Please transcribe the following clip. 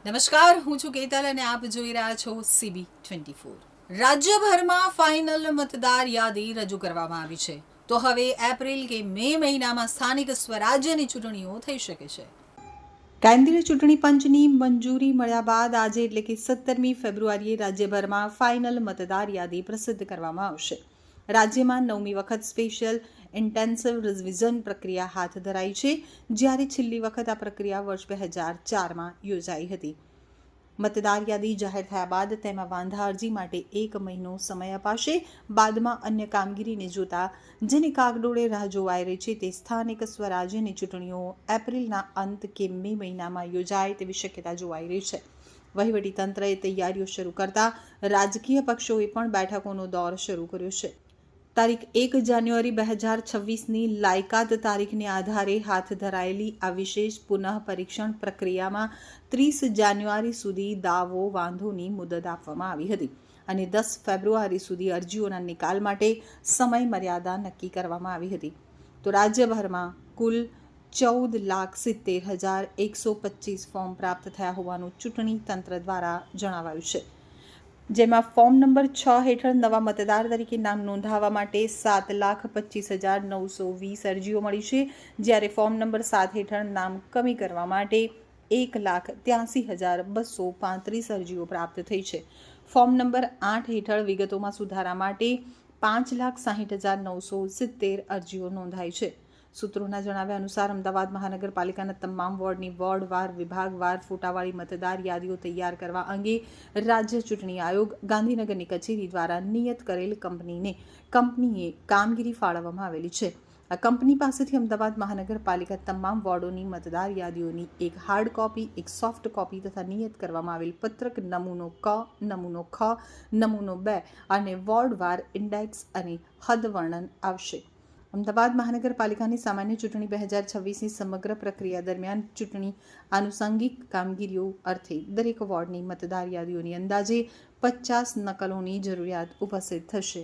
નમસ્કાર, હું છું કેતલ અને આપ જોઈ રહ્યા છો CB24। રાજ્યભરમાં ફાઇનલ મતદાર યાદી રજૂ કરવામાં આવી છે, તો હવે એપ્રિલ કે મે મહિનામાં સ્થાનિક સ્વરાજ્યની ચૂંટણીઓ થઈ શકે છે। કેન્દ્રીય ચૂંટણી પંચની મંજૂરી મળ્યા બાદ આજે એટલે કે 17મી ફેબ્રુઆરીએ રાજ્યભરમાં ફાઇનલ મતદાર યાદી પ્રસિદ્ધ કરવામાં આવશે। રાજ્યમાં 9મી વખત સ્પેશિયલ ઇન્ટેન્સિવ રિવિઝન પ્રક્રિયા હાથ ધરાઈ છે, જ્યારે છેલ્લી વખત આ પ્રક્રિયા વર્ષ 2004માં યોજાઈ હતી। મતદાર યાદી જાહેર થયા બાદ તેમાં વાંધા અરજી માટે 1 મહિનો સમય અપાશે। બાદમાં અન્ય કામગીરીને જોતા જેની કાગડોળે રાહ જોવાઈ રહી છે તે સ્થાનિક સ્વરાજ્યની ચૂંટણીઓ એપ્રિલના અંત કે મે મહિનામાં યોજાય તેવી શક્યતા જોવાઈ રહી છે। વહીવટીતંત્રએ તૈયારીઓ શરૂ કરતા રાજકીય પક્ષોએ પણ બેઠકોનો દોર શરૂ કર્યો છે। તારીખ 1 જાન્યુઆરી 2026ની લાયકાત તારીખને આધારે હાથ ધરાયેલી આ વિશેષ પુનઃ પરીક્ષણ પ્રક્રિયામાં 30 જાન્યુઆરી સુધી દાવો વાંધોની મુદત આપવામાં આવી હતી અને 10 ફેબ્રુઆરી સુધી અરજીઓના નિકાલ માટે સમય મર્યાદા નક્કી કરવામાં આવી હતી। તો રાજ્યભરમાં કુલ 14,70,125 ફોર્મ પ્રાપ્ત થયા હોવાનું ચૂંટણી તંત્ર દ્વારા જણાવાયું છે, જેમાં ફોર્મ નંબર 6 હેઠળ નવા મતદાર તરીકે નામ નોંધાવવા માટે 7,25,920 અરજીઓ મળી છે, જ્યારે ફોર્મ નંબર 7 હેઠળ નામ કમી કરવા માટે 1,83,235 અરજીઓ પ્રાપ્ત થઈ છે। ફોર્મ નંબર 8 હેઠળ વિગતોમાં સુધારા માટે 5,60,970 અરજીઓ નોંધાઈ છે। સૂત્રોના જણાવ્યા અનુસાર અમદાવાદ મહાનગરપાલિકાના તમામ વોર્ડની વોર્ડવાર વિભાગવાર ફોટાવાળી મતદાર યાદીઓ તૈયાર કરવા અંગે રાજ્ય ચૂંટણી આયોગ ગાંધીનગરની કચેરી દ્વારા નિયત કરેલ કંપનીએ કામગીરી ફાળવવામાં આવેલી છે। આ કંપની પાસેથી અમદાવાદ મહાનગરપાલિકા તમામ વોર્ડોની મતદાર યાદીઓની એક હાર્ડ કોપી, એક સોફ્ટ કોપી તથા નિયત કરવામાં આવેલ પત્રક નમૂનો ક, નમૂનો ખ, નમૂનો 2 અને વોર્ડવાર ઇન્ડેક્સ અને હદ વર્ણન આવશે। અમદાવાદ મહાનગરપાલિકાની સામાન્ય ચૂંટણી 2026ની સમગ્ર પ્રક્રિયા દરમિયાન ચૂંટણી આનુષંગિક કામગીરીઓ અર્થે દરેક વોર્ડની મતદાર યાદીઓની અંદાજે 50 નકલોની જરૂરિયાત ઉપસ્થિત થશે।